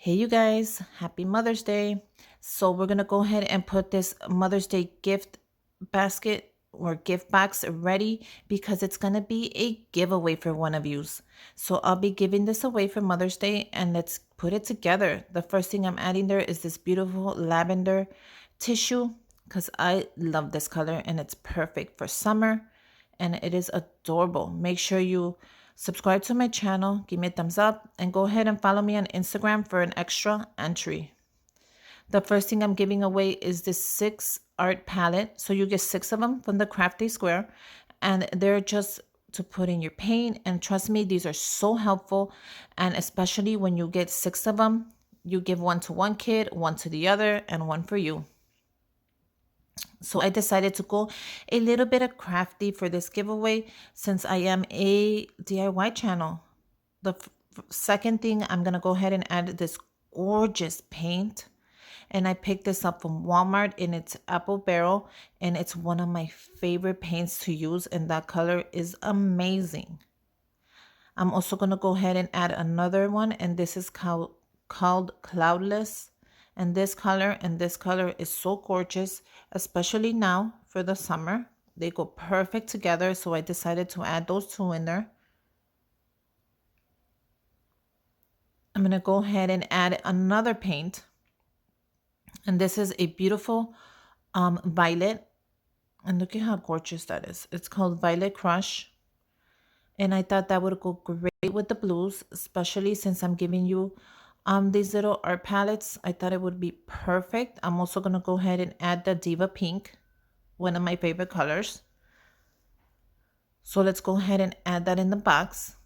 Hey, you guys, happy Mother's Day. So, we're going to go ahead and put this Mother's Day gift basket or gift box ready because it's going to be a giveaway for one of yous. So, I'll be giving this away for Mother's Day and let's put it together. The first thing I'm adding there is this beautiful lavender tissue because I love this color and it's perfect for summer and it is adorable. Make sure you subscribe to my channel, give me a thumbs up, and go ahead and follow me on Instagram for an extra entry. The first thing I'm giving away is this 6 art palette. So you get 6 of them from the Crafty Square, and they're just to put in your paint. And trust me, these are so helpful. And especially when you get 6 of them, you give one to one kid, one to the other, and one for you. So I decided to go a little bit of crafty for this giveaway since I am a DIY channel. The second thing, I'm going to go ahead and add this gorgeous paint. And I picked this up from Walmart in its apple barrel. And it's one of my favorite paints to use. And that color is amazing. I'm also going to go ahead and add another one. And this is called Cloudless. And this color is so gorgeous, especially now for the summer. They go perfect together, so I decided to add those two in there. I'm going to go ahead and add another paint. And this is a beautiful violet. And look at how gorgeous that is. It's called Violet Crush. And I thought that would go great with the blues, especially since I'm giving you these little art palettes. I thought it would be perfect. I'm also going to go ahead and add the Diva Pink, one of my favorite colors. So let's go ahead and add that in the box.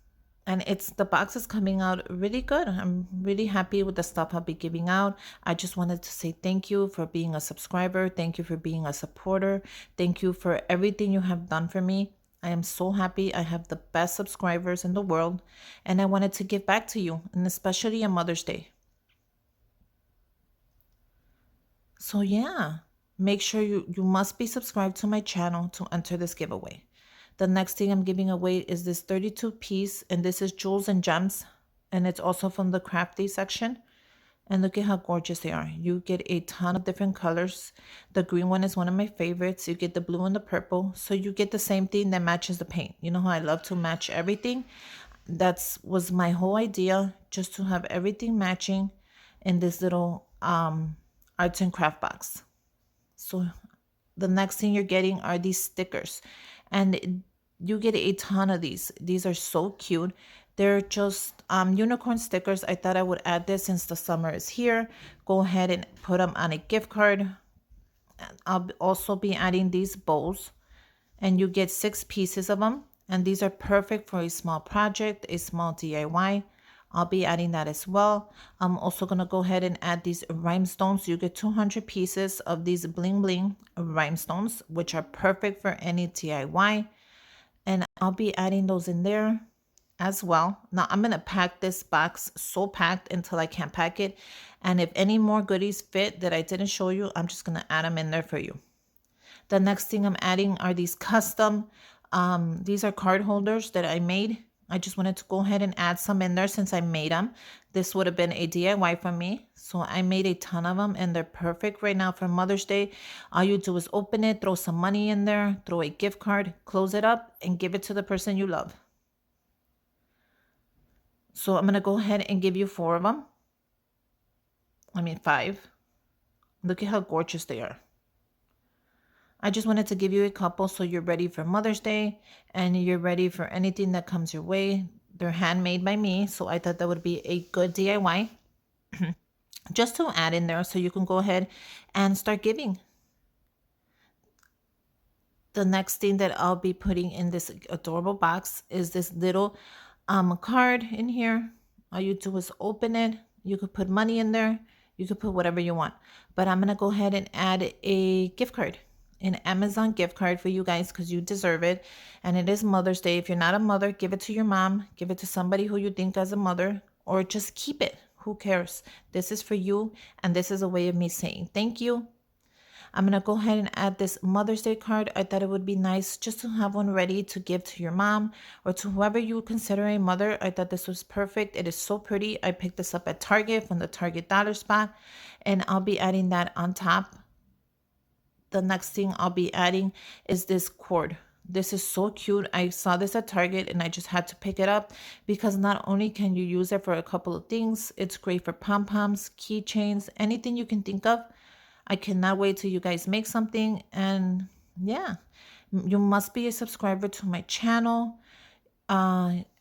And the box is coming out really good. I'm really happy with the stuff I'll be giving out. I just wanted to say thank you for being a subscriber. Thank you for being a supporter. Thank you for everything you have done for me. I am so happy. I have the best subscribers in the world, and I wanted to give back to you, and especially on Mother's Day. So yeah, make sure you must be subscribed to my channel to enter this giveaway. The next thing I'm giving away is this 32 piece, and this is Jewels and Gems, and it's also from the Crafty section. And look at how gorgeous they are. You get a ton of different colors. The green one is one of my favorites. You get the blue and the purple. So you get the same thing that matches the paint. You know how I love to match everything? That was my whole idea, just to have everything matching in this little arts and craft box. So the next thing you're getting are these stickers. And you get a ton of these. These are so cute. They're just unicorn stickers. I thought I would add this since the summer is here. Go ahead and put them on a gift card. I'll also be adding these bows. And you get 6 pieces of them. And these are perfect for a small project, a small DIY. I'll be adding that as well. I'm also going to go ahead and add these rhinestones. You get 200 pieces of these bling bling rhinestones, which are perfect for any DIY. And I'll be adding those in there as well. Now I'm going to pack this box so packed until I can't pack it. And if any more goodies fit that I didn't show you, I'm just going to add them in there for you. The next thing I'm adding are these custom, these are card holders that I made. I just wanted to go ahead and add some in there since I made them. This would have been a DIY for me. So I made a ton of them and they're perfect right now for Mother's Day. All you do is open it, throw some money in there, throw a gift card, close it up, and give it to the person you love. So I'm going to go ahead and give you 4 of them. 5. Look at how gorgeous they are. I just wanted to give you a couple so you're ready for Mother's Day and you're ready for anything that comes your way. They're handmade by me, so I thought that would be a good DIY just to add in there so you can go ahead and start giving. The next thing that I'll be putting in this adorable box is this little card in here. All you do is open it. You could put money in there. You could put whatever you want. But I'm going to go ahead and add a gift card, an Amazon gift card for you guys because you deserve it. And it is Mother's Day. If you're not a mother, give it to your mom. Give it to somebody who you think as a mother, or just keep it. Who cares? This is for you. And this is a way of me saying thank you. I'm going to go ahead and add this Mother's Day card. I thought it would be nice just to have one ready to give to your mom or to whoever you consider a mother. I thought this was perfect. It is so pretty. I picked this up at Target from the Target dollar spot, and I'll be adding that on top. The next thing I'll be adding is this cord. This is so cute. I saw this at Target and I just had to pick it up because not only can you use it for a couple of things, it's great for pom-poms, keychains, anything you can think of. I cannot wait till you guys make something. And yeah, you must be a subscriber to my channel.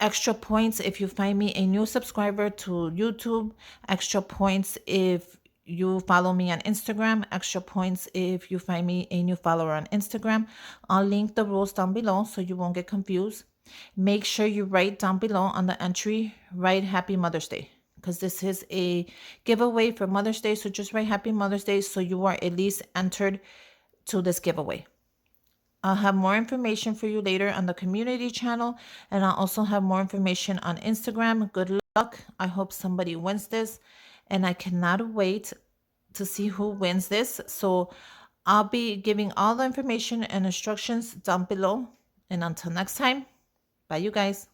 Extra points if you find me a new subscriber to YouTube. Extra points if you follow me on Instagram. Extra points if you find me a new follower on Instagram. I'll link the rules down below so you won't get confused. Make sure you write down below on the entry, write Happy Mother's Day, because this is a giveaway for Mother's Day. So just write Happy Mother's Day so you are at least entered to this giveaway. I'll have more information for you later on the community channel, and I'll also have more information on Instagram. Good luck. I hope somebody wins this, and I cannot wait to see who wins this. So I'll be giving all the information and instructions down below. And until next time, bye you guys.